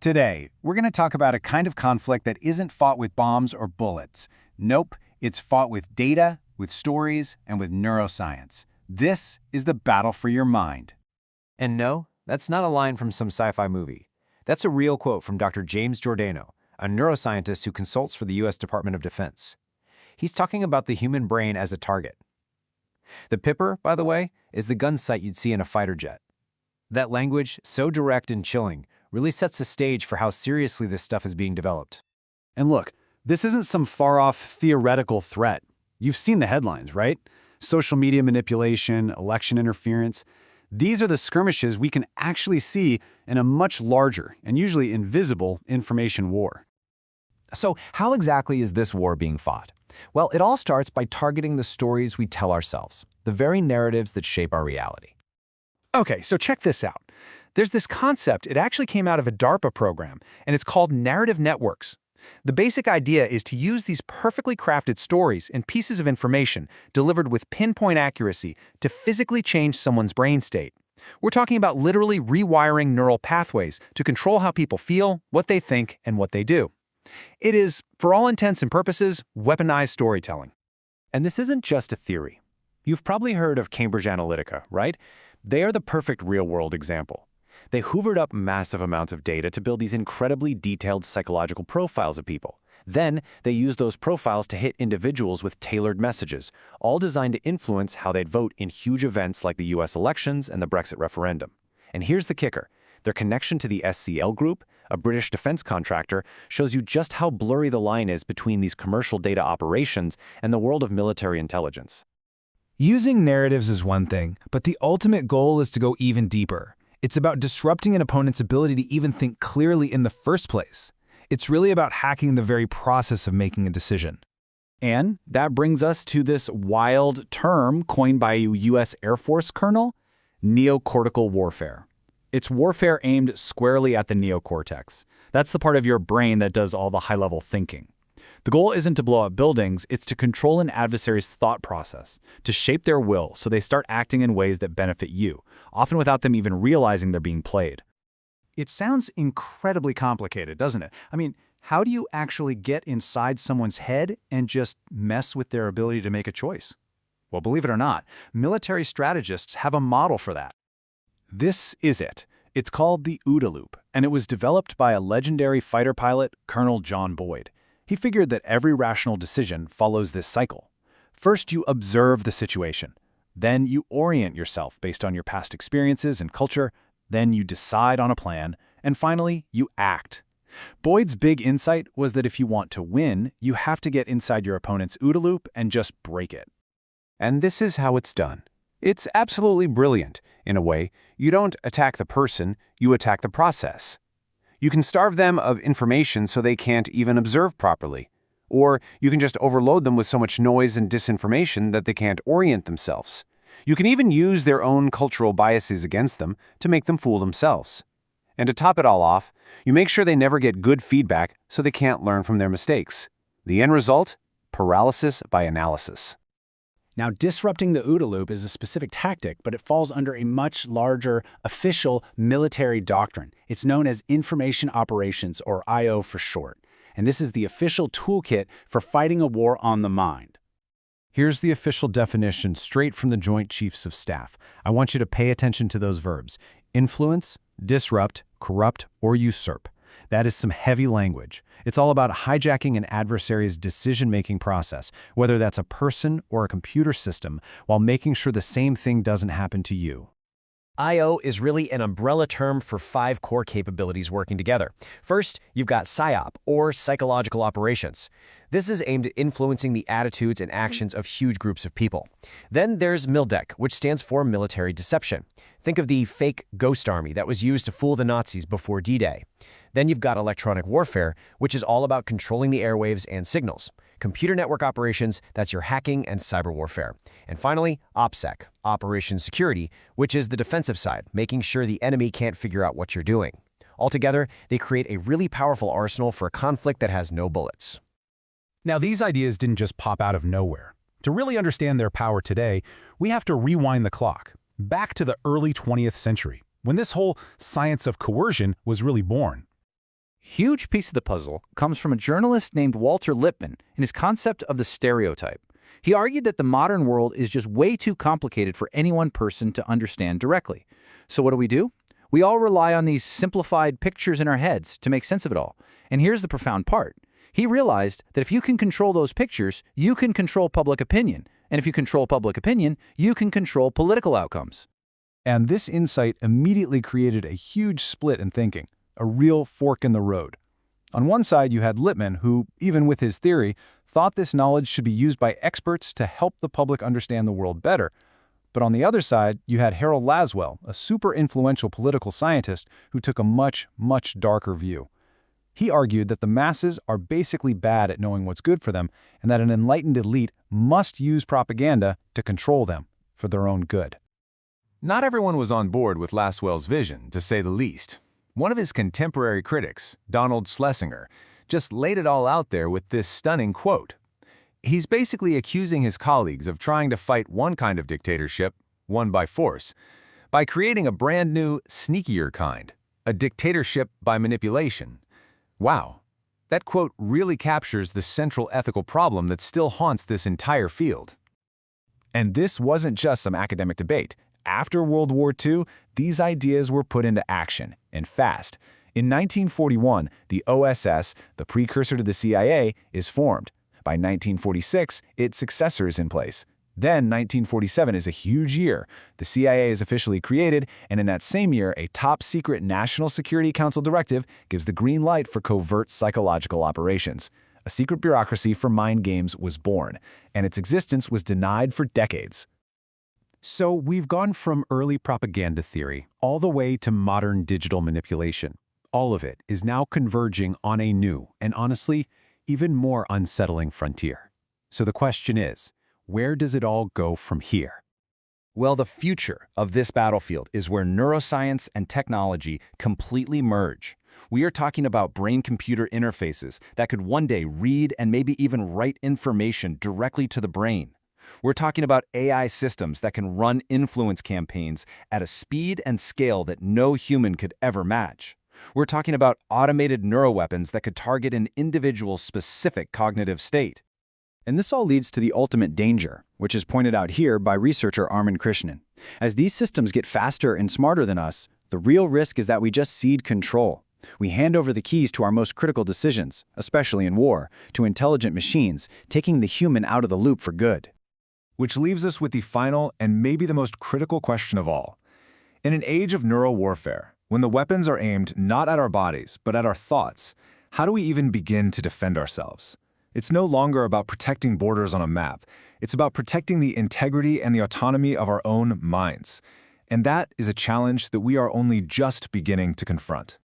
Today, we're going to talk about a kind of conflict that isn't fought with bombs or bullets. Nope, it's fought with data, with stories, and with neuroscience. This is the battle for your mind. And no, that's not a line from some sci-fi movie. That's a real quote from Dr. James Giordano, a neuroscientist who consults for the U.S. Department of Defense. He's talking about the human brain as a target. The Pipper, by the way, is the gun sight you'd see in a fighter jet. That language, so direct and chilling, really sets the stage for how seriously this stuff is being developed. And look, this isn't some far-off theoretical threat. You've seen the headlines, right? Social media manipulation, election interference. These are the skirmishes we can actually see in a much larger and usually invisible information war. So how exactly is this war being fought? Well, it all starts by targeting the stories we tell ourselves, the very narratives that shape our reality. Okay, so check this out. There's this concept, it actually came out of a DARPA program, and it's called narrative networks. The basic idea is to use these perfectly crafted stories and pieces of information delivered with pinpoint accuracy to physically change someone's brain state. We're talking about literally rewiring neural pathways to control how people feel, what they think, and what they do. It is, for all intents and purposes, weaponized storytelling. And this isn't just a theory. You've probably heard of Cambridge Analytica, right? They are the perfect real-world example. They hoovered up massive amounts of data to build these incredibly detailed psychological profiles of people. Then, they used those profiles to hit individuals with tailored messages, all designed to influence how they'd vote in huge events like the US elections and the Brexit referendum. And here's the kicker. Their connection to the SCL Group, a British defense contractor, shows you just how blurry the line is between these commercial data operations and the world of military intelligence. Using narratives is one thing, but the ultimate goal is to go even deeper. It's about disrupting an opponent's ability to even think clearly in the first place. It's really about hacking the very process of making a decision. And that brings us to this wild term coined by a U.S. Air Force colonel, neocortical warfare. It's warfare aimed squarely at the neocortex. That's the part of your brain that does all the high-level thinking. The goal isn't to blow up buildings, it's to control an adversary's thought process, to shape their will so they start acting in ways that benefit you, often without them even realizing they're being played. It sounds incredibly complicated, doesn't it? I mean, how do you actually get inside someone's head and just mess with their ability to make a choice? Well, believe it or not, military strategists have a model for that. This is it. It's called the OODA loop, and it was developed by a legendary fighter pilot, Colonel John Boyd. He figured that every rational decision follows this cycle. First, you observe the situation. Then you orient yourself based on your past experiences and culture. Then you decide on a plan. And finally, you act. Boyd's big insight was that if you want to win, you have to get inside your opponent's OODA loop and just break it. And this is how it's done. It's absolutely brilliant. In a way, you don't attack the person, you attack the process. You can starve them of information so they can't even observe properly. Or you can just overload them with so much noise and disinformation that they can't orient themselves. You can even use their own cultural biases against them to make them fool themselves. And to top it all off, you make sure they never get good feedback so they can't learn from their mistakes. The end result? Paralysis by analysis. Now, disrupting the OODA loop is a specific tactic, but it falls under a much larger official military doctrine. It's known as Information Operations, or I.O. for short. And this is the official toolkit for fighting a war on the mind. Here's the official definition straight from the Joint Chiefs of Staff. I want you to pay attention to those verbs: influence, disrupt, corrupt, or usurp. That is some heavy language. It's all about hijacking an adversary's decision-making process, whether that's a person or a computer system, while making sure the same thing doesn't happen to you. I/O is really an umbrella term for 5 core capabilities working together. First, you've got PSYOP, or psychological operations. This is aimed at influencing the attitudes and actions of huge groups of people. Then there's MILDEC, which stands for military deception. Think of the fake ghost army that was used to fool the Nazis before D-Day. Then you've got electronic warfare, which is all about controlling the airwaves and signals. Computer network operations, that's your hacking and cyber warfare. And finally, OPSEC, Operation Security, which is the defensive side, making sure the enemy can't figure out what you're doing. Altogether, they create a really powerful arsenal for a conflict that has no bullets. Now, these ideas didn't just pop out of nowhere. To really understand their power today, we have to rewind the clock, back to the early 20th century, when this whole science of coercion was really born. huge piece of the puzzle comes from a journalist named Walter Lippmann in his concept of the stereotype. He argued that the modern world is just way too complicated for any one person to understand directly. So what do? We all rely on these simplified pictures in our heads to make sense of it all. And here's the profound part. He realized that if you can control those pictures, you can control public opinion. And if you control public opinion, you can control political outcomes. And this insight immediately created a huge split in thinking, a real fork in the road. On one side, you had Lippmann, who, even with his theory, thought this knowledge should be used by experts to help the public understand the world better. But on the other side, you had Harold Laswell, a super influential political scientist who took a much, much darker view. He argued that the masses are basically bad at knowing what's good for them, and that an enlightened elite must use propaganda to control them for their own good. Not everyone was on board with Laswell's vision, to say the least. One of his contemporary critics, Donald Schlesinger, just laid it all out there with this stunning quote. He's basically accusing his colleagues of trying to fight one kind of dictatorship, one by force, by creating a brand new, sneakier kind, a dictatorship by manipulation. Wow, that quote really captures the central ethical problem that still haunts this entire field. And this wasn't just some academic debate. After World War II, these ideas were put into action, and fast. In 1941, the OSS, the precursor to the CIA, is formed. By 1946, its successor is in place. Then 1947 is a huge year. The CIA is officially created, and in that same year, a top-secret National Security Council directive gives the green light for covert psychological operations. A secret bureaucracy for mind games was born, and its existence was denied for decades. So we've gone from early propaganda theory all the way to modern digital manipulation. All of it is now converging on a new, and honestly, even more unsettling frontier. So the question is, where does it all go from here? Well, the future of this battlefield is where neuroscience and technology completely merge. We are talking about brain-computer interfaces that could one day read and maybe even write information directly to the brain. We're talking about AI systems that can run influence campaigns at a speed and scale that no human could ever match. We're talking about automated neuroweapons that could target an individual's specific cognitive state. And this all leads to the ultimate danger, which is pointed out here by researcher Armin Krishnan. As these systems get faster and smarter than us, the real risk is that we just cede control. We hand over the keys to our most critical decisions, especially in war, to intelligent machines, taking the human out of the loop for good. Which leaves us with the final and maybe the most critical question of all. In an age of neural warfare, when the weapons are aimed not at our bodies, but at our thoughts, how do we even begin to defend ourselves? It's no longer about protecting borders on a map. It's about protecting the integrity and the autonomy of our own minds. And that is a challenge that we are only just beginning to confront.